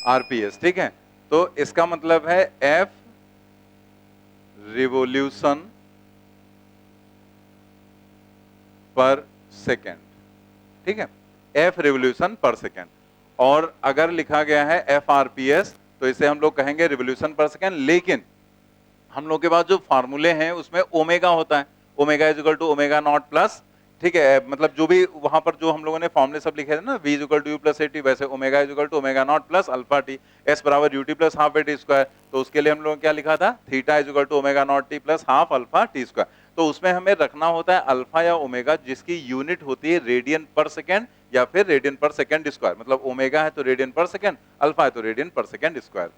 RPS, ठीक है। तो इसका मतलब है एफ रिवोल्यूशन पर सेकेंड, ठीक है, एफ रिवोल्यूशन पर सेकेंड। और अगर लिखा गया है एफ आरपीएस तो इसे हम लोग कहेंगे रिवोल्यूशन पर सेकेंड, लेकिन हम लोग के पास जो फार्मूले हैं उसमें ओमेगा होता है, omega is equal to omega naught plus, ठीक है, मतलब जो भी वहां पर जो हम लोगों ने फॉर्मूले सब लिखे थे ना, v is equal to u plus a t, वैसे omega is equal to omega naught plus alpha t, s बराबर u t plus half a t square. तो उसके लिए हम लोगों ने क्या लिखा था, theta is equal to omega naught t plus half alpha t square. तो उसमें हमें रखना होता है अल्फा या ओमेगा जिसकी यूनिट होती है रेडियन पर सेकेंड या फिर रेडियन पर सेकेंड स्क्वायर, मतलब ओमेगा है तो रेडियन पर सेकेंड, अल्फा है तो रेडियन पर सेकेंड स्क्वायर।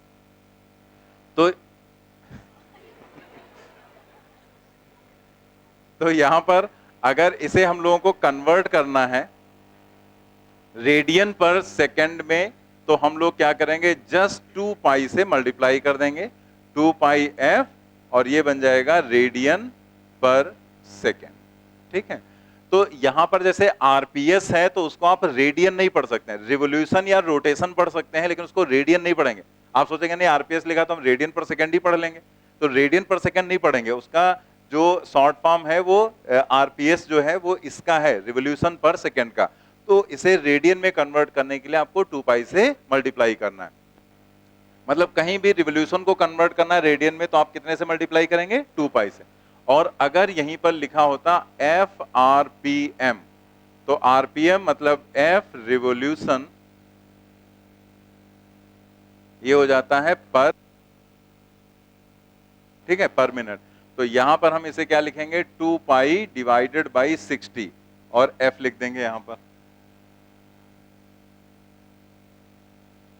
तो यहां पर अगर इसे हम लोगों को कन्वर्ट करना है रेडियन पर सेकेंड में, तो हम लोग क्या करेंगे, जस्ट 2 पाई से मल्टीप्लाई कर देंगे, 2 पाई एफ, और ये बन जाएगा रेडियन पर सेकेंड, ठीक है। तो यहां पर जैसे आरपीएस है तो उसको आप रेडियन नहीं पढ़ सकते हैं, रिवोल्यूशन या रोटेशन पढ़ सकते हैं, लेकिन उसको रेडियन नहीं पढ़ेंगे। आप सोचेंगे नहीं आरपीएस लिखा तो हम रेडियन पर सेकेंड ही पढ़ लेंगे, तो रेडियन पर सेकेंड नहीं पढ़ेंगे, उसका जो शॉर्ट फॉर्म है वो आरपीएस जो है वो इसका है, रिवोल्यूशन पर सेकेंड का। तो इसे रेडियन में कन्वर्ट करने के लिए आपको 2 पाई से मल्टीप्लाई करना है, मतलब कहीं भी रिवोल्यूशन को कन्वर्ट करना है रेडियन में तो आप कितने से मल्टीप्लाई करेंगे, 2 पाई से। और अगर यहीं पर लिखा होता एफ आरपीएम, तो आरपीएम मतलब एफ रिवोल्यूशन, ये हो जाता है पर, ठीक है, पर मिनट। तो यहां पर हम इसे क्या लिखेंगे, 2 पाई डिवाइडेड बाई 60 और एफ लिख देंगे यहां पर।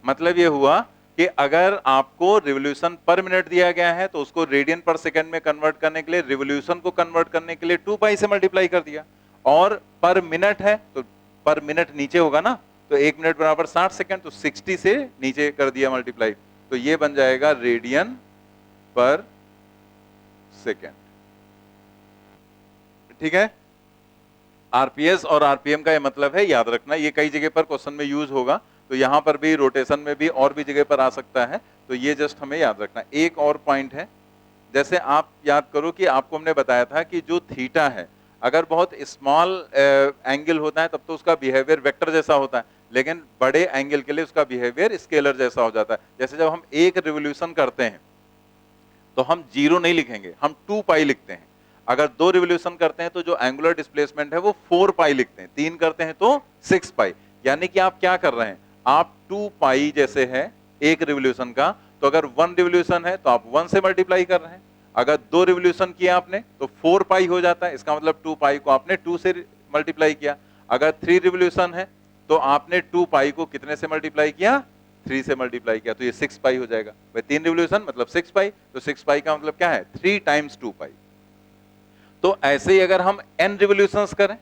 मतलब ये हुआ कि अगर आपको रिवोल्यूशन पर मिनट दिया गया है तो उसको रेडियन पर सेकंड में कन्वर्ट करने के लिए, रिवोल्यूशन को कन्वर्ट करने के लिए 2 पाई से मल्टीप्लाई कर दिया, और पर मिनट है तो पर मिनट नीचे होगा ना, तो 1 मिनट बराबर 60 सेकंड, तो 60 से नीचे कर दिया मल्टीप्लाई, तो ये बन जाएगा रेडियन पर सेकेंड, ठीक है। आरपीएस और आरपीएम का ये मतलब है, याद रखना, ये कई जगह पर क्वेश्चन में यूज होगा, तो यहां पर भी, रोटेशन में भी, और भी जगह पर आ सकता है, तो ये जस्ट हमें याद रखना। एक और पॉइंट है, जैसे आप याद करो कि आपको हमने बताया था कि जो थीटा है अगर बहुत स्मॉल एंगल होता है तब तो उसका बिहेवियर वेक्टर जैसा होता है, लेकिन बड़े एंगल के लिए उसका बिहेवियर स्केलर जैसा हो जाता है। जैसे जब हम एक रिवोल्यूशन करते हैं तो हम 0 नहीं लिखेंगे, हम 2 पाई लिखते हैं। अगर 2 रिवोल्यूशन करते हैं तो जो एंगुलर डिस्प्लेसमेंट है वो 4 पाई लिखते हैं, 3 करते हैं तो 6 पाई। यानी कि आप क्या कर रहे हैं, आप 2 पाई जैसे है एक रिवोल्यूशन का, तो अगर 1 रिवोल्यूशन है तो आप 1 से मल्टीप्लाई कर रहे हैं, अगर 2 रिवोल्यूशन किया आपने तो 4 पाई हो जाता है, इसका मतलब 2 पाई को आपने 2 से मल्टीप्लाई किया। अगर 3 रिवोल्यूशन है तो आपने 2 पाई को कितने से मल्टीप्लाई किया, 3 से मल्टीप्लाई किया, तो ये 6 पाई हो जाएगा। भाई 3 रिवोल्यूशन मतलब 6 पाई, तो 6 पाई का मतलब क्या है, 3 टाइम्स 2 पाई। तो ऐसे ही अगर हम n रिवोल्यूशंस करें,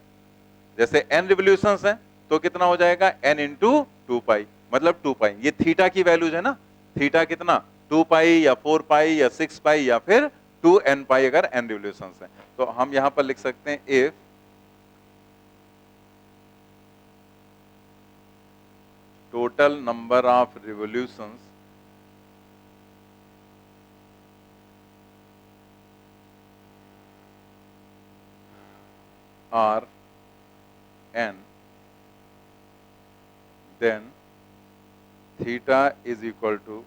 जैसे n रिवोल्यूशंस हैं तो कितना हो जाएगा, n इंटू 2 पाई, मतलब 2 पाई। ये थीटा की वैल्यूज है ना, थीटा कितना, 2 पाई या 4 पाई या 6 पाई या फिर 2n पाई अगर n रिवोल्यूशंस हैं। तो हम यहां पर लिख सकते हैं if total number of revolutions are n, then theta is equal to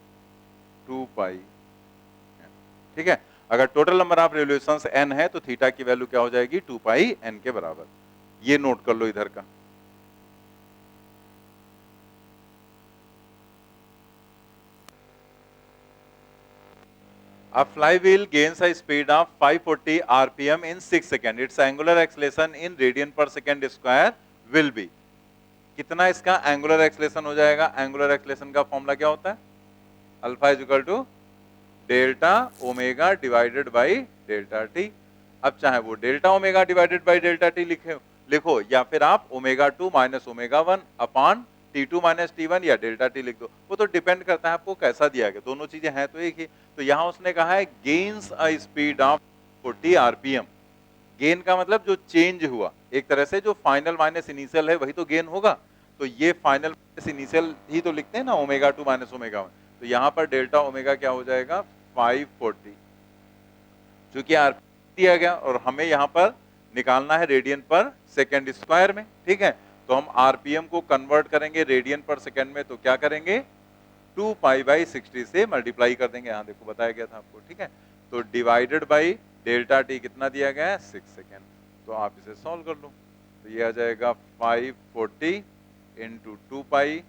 2 pi n, ठीक है। अगर total number of revolutions n है तो थीटा की वैल्यू क्या हो जाएगी, 2 पाई n के बराबर। ये नोट कर लो इधर का। A flywheel gains a speed of 540 rpm in 6 seconds. Its angular acceleration in radian per second square will be, कितना इसका एंगुलर एक्सलेशन हो जाएगा, एंगुलर एक्सलेशन का फॉर्मूला क्या होता है, alpha is equal to delta omega divided by delta t. अब चाहे वो delta omega divided by delta t लिखो या फिर आप omega 2 minus omega 1 upon T2 minus T1 या डेल्टा टी लिख दो, वो तो डिपेंड करता है आपको कैसा दिया गया, दोनों चीजें हैं तो एक ही। तो यहां उसने कहा है gains a speed of 40 RPM. Gain का मतलब जो चेंज हुआ, एक तरह से जो फाइनल माइनस इनिशियल है वही तो गेन होगा। तो ये फाइनल इनिशियल ही तो लिखते हैं ना, ओमेगा 2 माइनस ओमेगा 1, तो यहाँ पर डेल्टा ओमेगा क्या हो जाएगा 540, चूंकि आर दिया गया और हमें यहाँ पर निकालना है रेडियन पर सेकेंड स्क्वायर में, ठीक है। तो हम आरपीएम को कन्वर्ट करेंगे रेडियन पर सेकेंड में, तो क्या करेंगे 2 पाई बाई 60 से मल्टीप्लाई कर देंगे, यहाँ देखो बताया गया था आपको, ठीक है। तो डिवाइडेड बाई डेल्टा टी कितना दिया गया है 6 सेकेंड, तो आप इसे सॉल्व कर लो, तो ये आ जाएगा 540 into 2 pi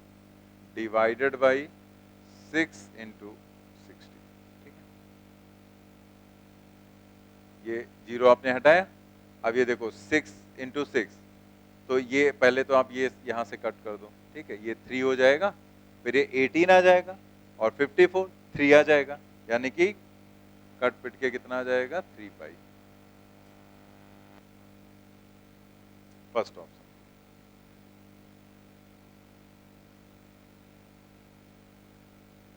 divided by 6 into 60, ठीक है। ये जीरो आपने हटाया, अब ये देखो 6 इंटू 6, तो ये पहले तो आप ये यहाँ से कट कर दो, ठीक है, ये 3 हो जाएगा, फिर ये 18 आ जाएगा और 54 3 आ जाएगा, यानी कि कट पिट के कितना आ जाएगा 3 pi, first option.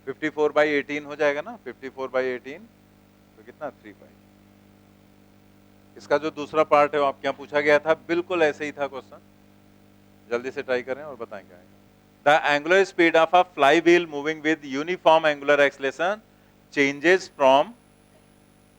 Fifty four by 18 हो जाएगा ना, 54 बाई 18 तो कितना 3 पाई। इसका जो दूसरा पार्ट है वो आपके यहाँ पूछा गया था, बिल्कुल ऐसे ही था क्वेश्चन, जल्दी से ट्राई करें और बताएं क्या आएगा। The angular speed of a flywheel moving with uniform angular acceleration changes from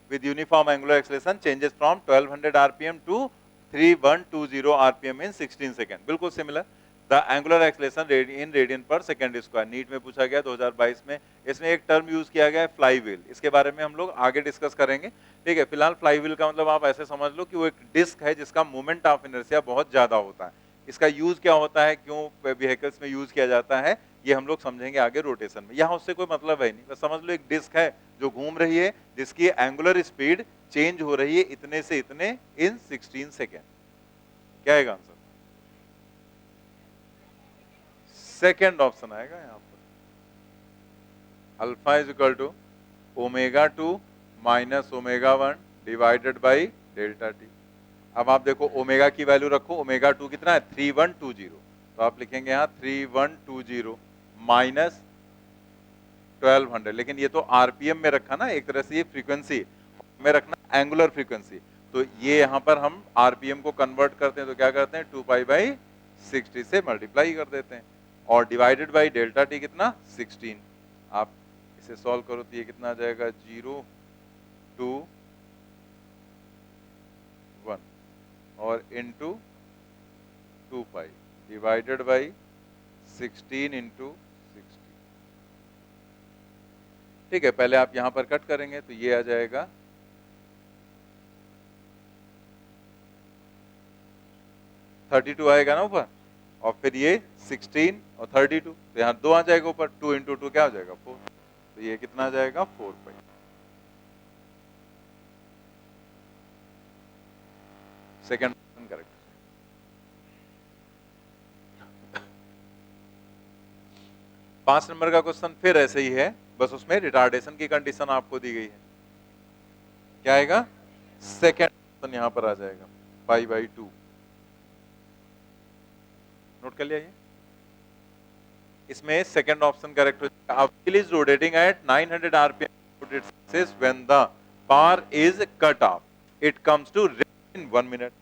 1200 rpm to 3120 rpm in 16 seconds. बिल्कुल सिमिलर। The angular acceleration in radian per second square, NEET में पूछा गया 2022 में। इसमें एक टर्म यूज किया गया है फ्लाई व्हील, इसके बारे में हम लोग आगे डिस्कस करेंगे, ठीक है। फिलहाल फ्लाई व्हील का मतलब आप ऐसे समझ लो कि वो एक डिस्क है जिसका मोमेंट ऑफ इनर्शिया बहुत ज्यादा होता है। इसका यूज क्या होता है, क्यों व्हीकल्स में यूज किया जाता है, ये हम लोग समझेंगे आगे रोटेशन में। यहाँ उससे कोई मतलब है नहीं, बस समझ लो एक डिस्क है जो घूम रही है, जिसकी एंगुलर स्पीड चेंज हो रही है इतने से इतने इन 16 सेकेंड। क्या आएगा आंसर? सेकेंड ऑप्शन आएगा यहाँ पर। Alpha is equal to omega 2 minus omega 1 divided by delta t. अब आप देखो ओमेगा की वैल्यू रखो, ओमेगा 2 कितना है 3120, तो आप लिखेंगे यहाँ 3120 माइनस 1200, लेकिन ये तो आरपीएम में रखा ना, एक तरह से ये फ्रीक्वेंसी में रखना एंगुलर फ्रीक्वेंसी, तो ये यहाँ पर हम आरपीएम को कन्वर्ट करते हैं तो क्या करते हैं 2 पाई बाई 60 से मल्टीप्लाई कर देते हैं, और डिवाइडेड बाई डेल्टा टी कितना 16। आप इसे सॉल्व करो तो ये कितना आ जाएगा 0 2 1 और into 2 pi divided by 16 into 60, ठीक है। पहले आप यहां पर कट करेंगे तो ये आ जाएगा 32 आएगा ना ऊपर, और फिर ये 16 और 32, तो यहाँ 2 आ जाएगा ऊपर, 2 इंटू 2 क्या हो जाएगा 4, तो ये कितना आ जाएगा 4 पाई। Second correct. पांच नंबर का क्वेश्चन फिर ऐसे ही है, बस उसमें रिटार्डेशन की कंडीशन आपको दी गई है। क्या आएगा? सेकेंड ऑप्शन यहां पर आ जाएगा पाई बाई 2। नोट कर लिया ये? इसमें सेकेंड ऑप्शन करेक्ट हो जाएगा। A wheel is rotating at 900 rpm it says when the bar is cut off it comes to rest in 1 minute।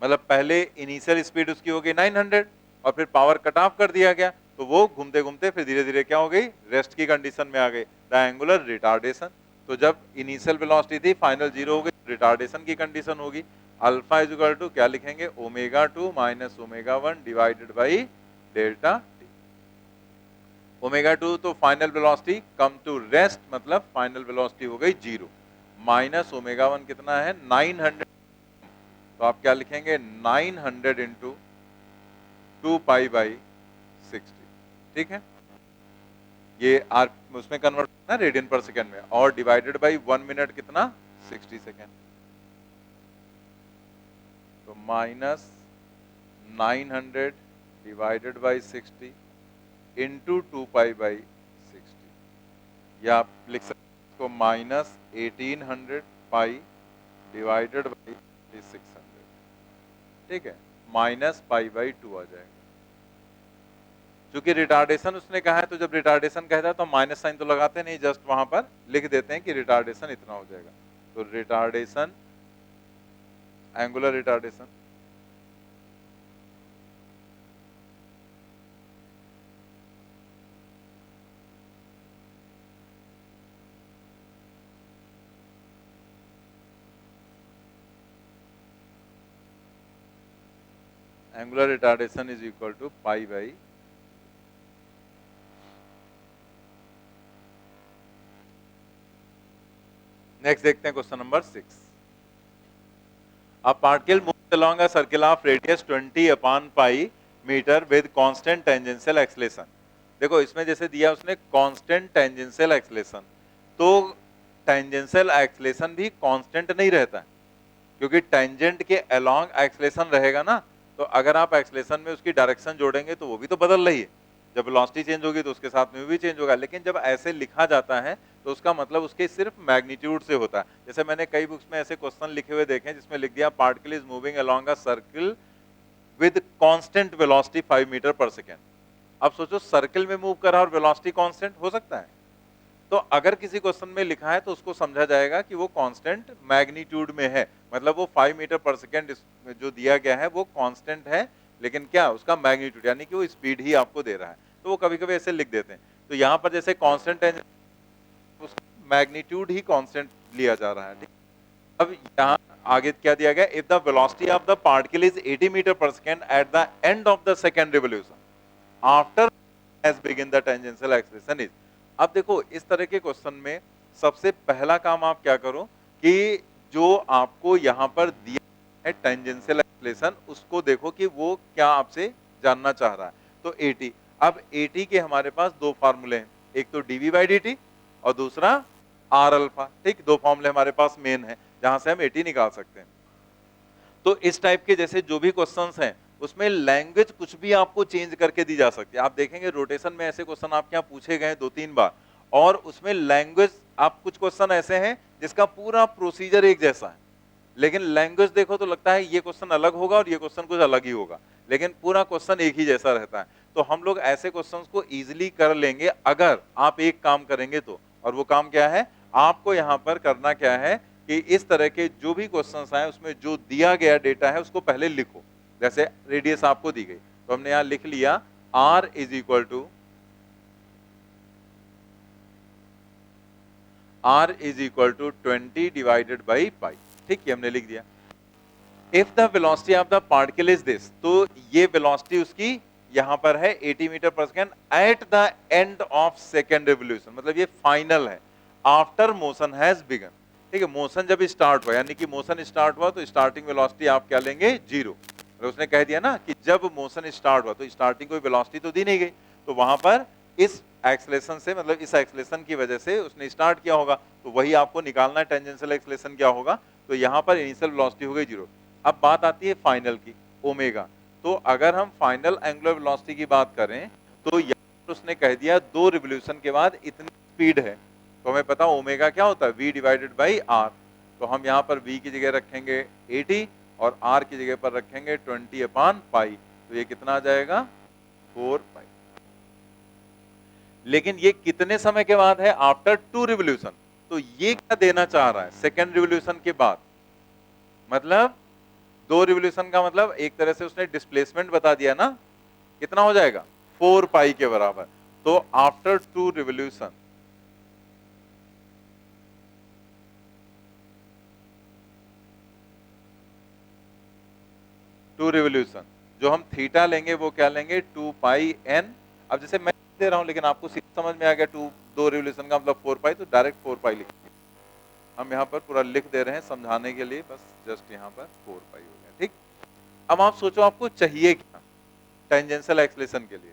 मतलब पहले इनिशियल स्पीड उसकी हो गई 900 और फिर पावर कट ऑफ कर दिया गया, तो वो घूमते घूमते फिर धीरे धीरे क्या हो गई, रेस्ट की कंडीशन में आ गई, द एंगुलर रिटार्डेशन। तो जब इनिशियल वेलोसिटी थी फाइनल 0 हो गई, रिटार्डेशन की कंडीशन होगी। अल्फा इज इक्वल टू क्या लिखेंगे omega 2 minus omega 1 divided by delta t. Omega 2 तो final velocity come to rest, मतलब फाइनल वेलोसिटी हो गई 0, माइनस ओमेगा 1 कितना है 900, तो आप क्या लिखेंगे 900 इंटू 2 पाई बाई 60, ठीक है। ये आर उसमें कन्वर्ट करना रेडियन पर सेकेंड में, और डिवाइडेड बाई 1 मिनट कितना 60 सेकेंड, तो minus 900 divided by 60 into 2 pi by 60, या आप लिख सकते हैं इसको माइनस 1800 पाई डिवाइडेड बाई 600, ठीक है, माइनस पाई बाई 2 आ जाएगा। क्योंकि रिटार्डेशन उसने कहा है, तो जब रिटार्डेशन कहता है तो माइनस साइन तो लगाते नहीं, जस्ट वहां पर लिख देते हैं कि रिटार्डेशन इतना हो जाएगा। तो retardation, angular retardation angular retardation is equal to pi by next देखते हैं question number 6। A particle moves along a circle of radius 20 upon pi meter with constant tangential acceleration। देखो इसमें जैसे दिया उसने कांस्टेंट टेंजेंशियल एक्सलेशन, तो tangential acceleration भी constant नहीं रहता है, क्योंकि टेंजेंट के अलोंग एक्सलेशन रहेगा ना, तो अगर आप एक्सलेशन में उसकी डायरेक्शन जोड़ेंगे तो वो भी तो बदल रही है, जब वेलोसिटी चेंज होगी तो उसके साथ में भी चेंज होगा। लेकिन जब ऐसे लिखा जाता है तो उसका मतलब उसके सिर्फ मैग्नीट्यूड से होता है। जैसे मैंने कई बुक्स में ऐसे क्वेश्चन लिखे हुए देखे हैं जिसमें लिख दिया particle is moving along a circle with constant velocity 5 metre पर सेकेंड। अब सोचो सर्किल में मूव कर रहा और वेलोसिटी कांस्टेंट हो सकता है? तो अगर किसी क्वेश्चन में लिखा है तो उसको समझा जाएगा कि वो कांस्टेंट मैग्नीट्यूड में है, मतलब वो 5 मीटर पर सेकेंड जो दिया गया है वो कांस्टेंट है, लेकिन क्या उसका मैग्नीट्यूड यानी कि वो स्पीड ही आपको दे रहा है, तो वो कभी कभी ऐसे लिख देते हैं। तो यहाँ पर जैसे कांस्टेंट है, मैग्नीट्यूड ही कांस्टेंट लिया जा रहा है, ठीक। अब यहाँ आगे क्या दिया गया, if the velocity of the particle is 80 metre पर second at the end of the second revolution after has begin the tangential acceleration is. अब देखो इस तरह के क्वेश्चन में सबसे पहला काम आप क्या करो कि जो आपको यहाँ पर दिया है टेंजेंशियल एक्सलेशन, उसको देखो कि वो क्या आपसे जानना चाह रहा है। तो 80, अब 80 के हमारे पास दो फार्मूले हैं, एक तो dv बाई dt और दूसरा r अल्फा, ठीक। दो फॉर्मूले हमारे पास मेन है जहां से हम 80 निकाल सकते हैं। तो इस टाइप के जैसे जो भी क्वेश्चंस हैं उसमें लैंग्वेज कुछ भी आपको चेंज करके दी जा सकती है। आप देखेंगे रोटेशन में ऐसे क्वेश्चन आपके यहाँ पूछे गए 2-3 बार, और उसमें लैंग्वेज आप कुछ क्वेश्चन ऐसे हैं जिसका पूरा प्रोसीजर एक जैसा है, लेकिन लैंग्वेज देखो तो लगता है ये क्वेश्चन अलग होगा और ये क्वेश्चन कुछ अलग ही होगा, लेकिन पूरा क्वेश्चन एक ही जैसा रहता है। तो हम लोग ऐसे क्वेश्चंस को इजीली कर लेंगे अगर आप एक काम करेंगे तो, और वो काम क्या है, आपको यहाँ पर करना क्या है कि इस तरह के जो भी क्वेश्चंस आए उसमें जो दिया गया डेटा है उसको पहले लिखो। जैसे रेडियस आपको दी गई तो हमने यहां लिख लिया r is equal to r is equal to 20 divided by pi, ठीक, ये हमने लिख दिया। If the velocity of the particle is this, तो ये वेलोसिटी उसकी यहां पर है 80 मीटर पर second at the end of second revolution, मतलब ये फाइनल है, आफ्टर मोशन हैज बिगन, ठीक है। मोशन जब स्टार्ट हुआ यानी कि मोशन स्टार्ट हुआ तो स्टार्टिंग वेलोसिटी आप क्या लेंगे, 0। उसने कह दिया ना कि जब मोशन स्टार्ट हुआ तो स्टार्टिंग कोई वेलोसिटी तो दी नहीं गई, तो वहां पर इस एक्सलेशन से, मतलब इस एक्सलेशन की वजह से उसने स्टार्ट किया होगा, तो वही आपको निकालना है टेंजेंशियल एक्सलेशन क्या होगा। तो यहाँ पर इनिशियल वेलोसिटी हो गई 0। अब बात आती है फाइनल की, ओमेगा। तो अगर हम फाइनल एंगुलर वेलोसिटी की बात करें तो यहाँ पर उसने कह दिया 2 रिवोल्यूशन के बाद इतनी स्पीड है, तो हमें पता ओमेगा क्या होता है, v डिवाइडेड बाई r। तो हम यहाँ पर v की जगह रखेंगे 80 और r की जगह पर रखेंगे 20 अपॉन पाई, तो ये कितना आ जाएगा, 4 पाई। लेकिन ये कितने समय के बाद है, आफ्टर 2 रिवोल्यूशन। तो ये क्या देना चाह रहा है, सेकेंड रिवोल्यूशन के बाद, मतलब 2 रिवोल्यूशन का मतलब एक तरह से उसने डिस्प्लेसमेंट बता दिया ना, कितना हो जाएगा, 4 पाई के बराबर। तो आफ्टर 2 रिवोल्यूशन, रिवोल्यूशन, जो हम थीटा लेंगे वो क्या लेंगे, 2 पाई n। अब जैसे मैं दे रहा हूं लेकिन आपको सीधा समझ में आ गया, 2 रिवोल्यूशन का मतलब 4 पाई, तो डायरेक्ट 4 पाई लिखेंगे। हम यहाँ पर पूरा लिख दे रहे हैं समझाने के लिए, बस जस्ट यहाँ पर 4 पाई हो गया, ठीक। अब आप सोचो आपको चाहिए क्या टेंजेंशियल एक्सलेशन के लिए,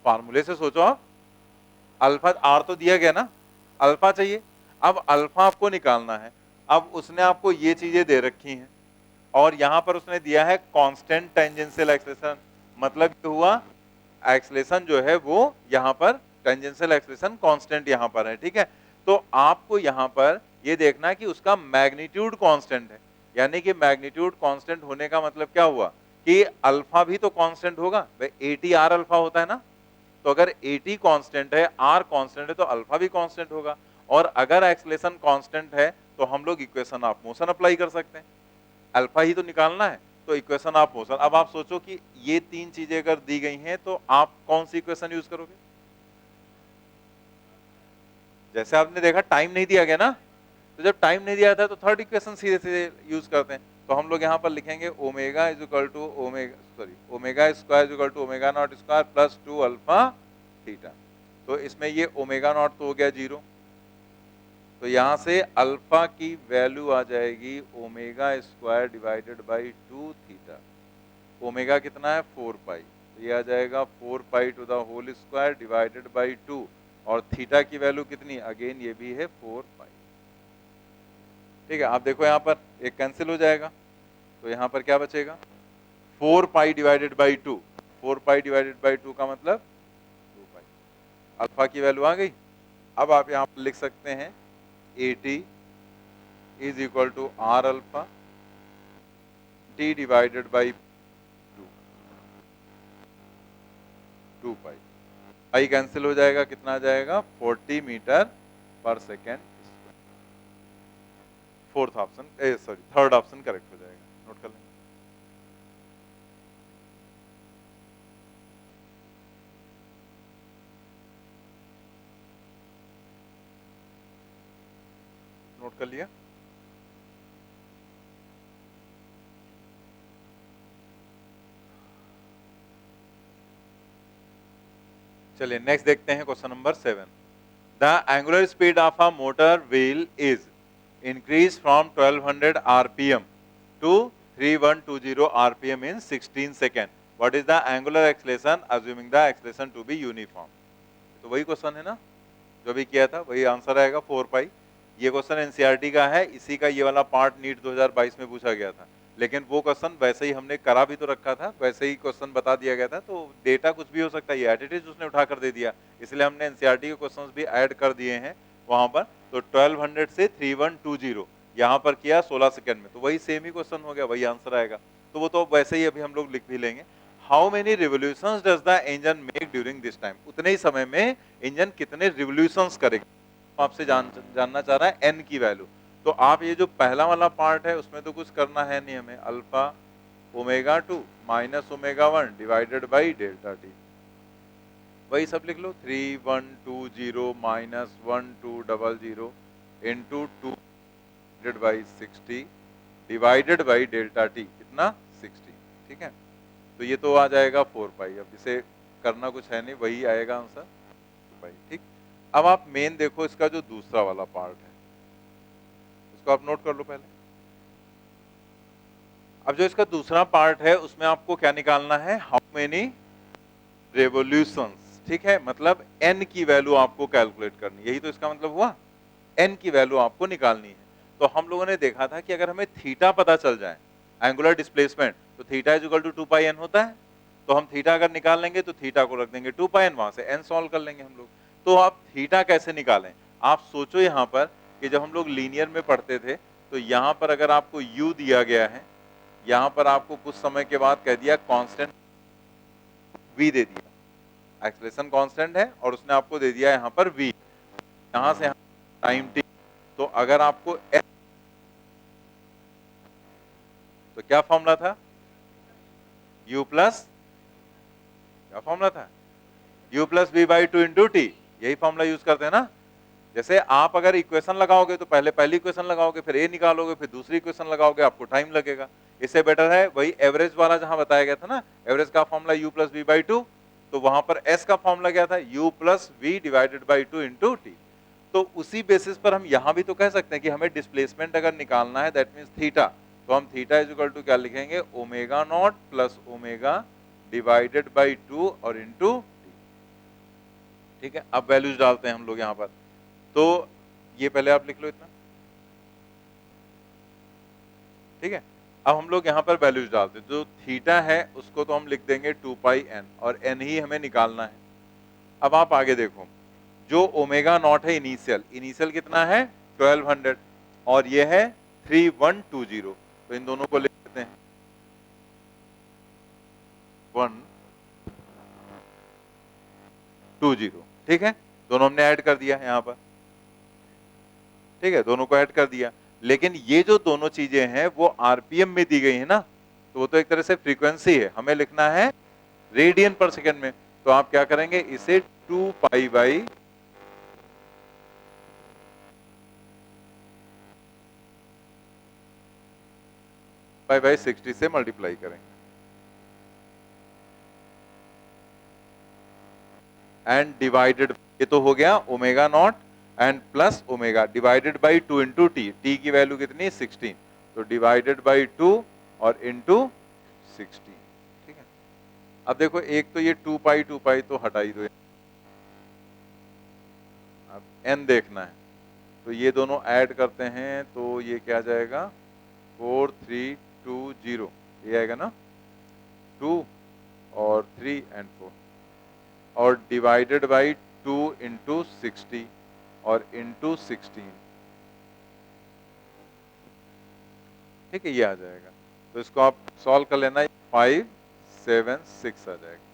फार्मूले से सोचो आप, अल्फा आर तो दिया गया ना, अल्फा चाहिए। अब अल्फा आपको निकालना है, अब उसने आपको ये चीजें दे रखी हैं और यहां पर उसने दिया है कांस्टेंट टेंजेंशियल एक्सलेशन, मतलब ये हुआ एक्सलेशन जो है वो यहां पर टेंजेंशियल एक्सलेशन कांस्टेंट यहां पर है, ठीक है। तो आपको यहां पर ये देखना कि उसका मैग्नीट्यूड कांस्टेंट है, यानी कि मैग्नीट्यूड कांस्टेंट होने का मतलब क्या हुआ कि अल्फा भी तो कांस्टेंट होगा, भाई 80 आर अल्फा होता है ना, तो अगर 80 कांस्टेंट है, आर कांस्टेंट है, तो अल्फा भी कांस्टेंट होगा। और अगर एक्सलेशन कांस्टेंट है तो हम लोग इक्वेशन ऑफ मोशन अप्लाई कर सकते हैं, अल्फा ही तो निकालना है, तो इक्वेशन ऑफ मोशन। अब आप सोचो कि ये 3 चीजें अगर दी गई हैं तो आप कौन सी इक्वेशन यूज करोगे। जैसे आपने देखा टाइम नहीं दिया गया ना, तो जब टाइम नहीं दिया था तो थर्ड इक्वेशन सीधे सीधे यूज करते हैं। तो हम लोग यहाँ पर लिखेंगे omega is equal to omega square is equal to omega naught square plus 2 alpha theta. तो इसमें ये ओमेगा नॉट तो हो गया 0, तो यहां से अल्फा की वैल्यू आ जाएगी ओमेगा स्क्वायर डिवाइडेड बाई 2 थीटा। ओमेगा कितना है 4 पाई, तो ये आ जाएगा 4 pi to the whole square divided by 2, और थीटा की वैल्यू कितनी, अगेन ये भी है 4 पाई। ठीक है, आप देखो यहाँ पर एक कैंसिल हो जाएगा, तो यहाँ पर क्या बचेगा 4 पाई divided by 2, 4 pi divided by 2 का मतलब 2 पाई। अल्फा की वैल्यू आ गई। अब आप यहाँ पर लिख सकते हैं AT is equal to r alpha t divided by 2 pi. Pi cancel हो जाएगा, कितना आ जाएगा 40 मीटर पर सेकेंड। थर्ड ऑप्शन करेक्ट हो जाएगा, नोट कर लेंगे। नोट कर लिया। चलिए नेक्स्ट देखते हैं question number 7। The angular speed of a motor wheel is increase from 1200 RPM to 3120 RPM in 16 second. What is the angular acceleration assuming the acceleration to be uniform. तो वही question है ना जो भी किया था, वही आंसर आएगा 4 पाई। ये क्वेश्चन एनसीईआरटी का है, इसी का ये वाला पार्ट नीट 2022 में पूछा गया था, लेकिन वो क्वेश्चन वैसे ही हमने करा भी तो रखा था, वैसे ही क्वेश्चन बता दिया गया था, तो डेटा कुछ भी हो सकता है, एडिटेज उसने उठा कर दे दिया, इसलिए हमने एनसीईआरटी के क्वेश्चंस भी ऐड कर दिए हैं वहां पर। तो 1200 से 3120 यहाँ पर किया 16 सेकंड में, तो वही सेम ही क्वेश्चन हो गया, वही आंसर आएगा। तो वो तो वैसे ही अभी हम लोग लिख भी लेंगे। How many revolutions does the engine make during this time. उतने ही समय में इंजन कितने रिवोल्यूशंस करेगा, आपसे जानना चाह रहा है एन की वैल्यू। तो आप ये जो पहला वाला पार्ट है उसमें तो कुछ करना है नहीं हमें, alpha omega 2 minus omega 1 divided by delta T, वही सब लिख लो। 3120 minus 1200 into 2 divided by 60 divided by delta T, कितना 60। ठीक है, तो ये तो आ जाएगा 4 पाई। अब इसे करना कुछ है नहीं, वही आएगा आंसर 4 पाई। ठीक, अब आप मेन देखो इसका जो दूसरा वाला पार्ट है उसको आप नोट कर लो पहले। अब जो इसका दूसरा पार्ट है उसमें आपको क्या निकालना है, हाउ मेनी रेवोल्यूशंस। ठीक है, मतलब n की वैल्यू आपको कैलकुलेट करनी, यही तो इसका मतलब हुआ, n की वैल्यू आपको निकालनी है। तो हम लोगों ने देखा था कि अगर हमें थीटा पता चल जाए, एंगुलर डिस्प्लेसमेंट, तो theta is equal to 2 pi n होता है। तो हम थीटा अगर निकाल लेंगे तो थीटा को रख देंगे 2 पाई n, वहां से n सॉल्व कर लेंगे हम लोग। तो आप थीटा कैसे निकालें, आप सोचो यहाँ पर कि जब हम लोग लीनियर में पढ़ते थे तो यहाँ पर अगर आपको u दिया गया है, यहाँ पर आपको कुछ समय के बाद कह दिया कांस्टेंट v दे दिया, एक्सेलरेशन कांस्टेंट है और उसने आपको दे दिया यहाँ पर v, यहाँ से टाइम t। तो अगर आपको s, तो क्या फॉर्मूला था, u प्लस, क्या फॉर्मूला था, u plus v by 2 into T, यही फॉर्मूला यूज करते हैं ना। जैसे आप अगर इक्वेशन लगाओगे तो पहले पहली इक्वेशन लगाओगे, फिर a निकालोगे, फिर दूसरी इक्वेशन लगाओगे, आपको टाइम लगेगा। इससे बेटर है वही एवरेज वाला जहां बताया गया था ना, एवरेज का formula u plus v by 2, तो वहां पर s का फॉर्मूला क्या था, u plus v divided by 2 into t. तो उसी बेसिस पर हम यहां भी तो कह सकते हैं कि हमें डिस्प्लेसमेंट अगर निकालना है, दैट मीन्स थीटा, तो हम थीटा इज इक्वल टू क्या लिखेंगे, omega naught plus omega divided by 2 और इंटू टी। ठीक है, अब वैल्यूज डालते हैं हम लोग यहाँ पर, तो ये पहले आप लिख लो इतना। ठीक है, अब हम लोग यहाँ पर वैल्यूज डालते हैं, जो थीटा है उसको तो हम लिख देंगे 2 पाई n, और n ही हमें निकालना है। अब आप आगे देखो, जो ओमेगा नॉट है इनिशियल, इनिशियल कितना है 1200 और ये है 3120, तो इन दोनों को लिख देते हैं 120। ठीक है, दोनों हमने ऐड कर दिया यहाँ पर। ठीक है, दोनों को ऐड कर दिया, लेकिन ये जो दोनों चीजें हैं वो आरपीएम में दी गई है ना, तो वो तो एक तरह से फ्रीक्वेंसी है, हमें लिखना है रेडियन पर सेकेंड में। तो आप क्या करेंगे, इसे 2 पाई बाई पाई बाई 60 से मल्टीप्लाई करेंगे एंड डिवाइडेड, ये तो हो गया omega naught and plus omega divided by 2 into T, T की वैल्यू कितनी 16, तो डिवाइडेड बाई 2 और इंटू 16, ठीक है। अब देखो एक तो ये 2 पाई तो हटा ही दो, अब n देखना है तो ये दोनों ऐड करते हैं तो ये क्या जाएगा 4320, ये आएगा ना 2 और 3 एंड 4 और डिवाइडेड बाई 2 इंटू 60 और इंटू 16, ठीक है, ये आ जाएगा। तो इसको आप सॉल्व कर लेना, 576 आ जाएगा,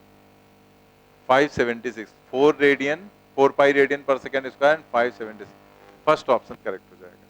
576, 4 रेडियन 4 पाई रेडियन पर second square and 576, first option correct हो जाएगा।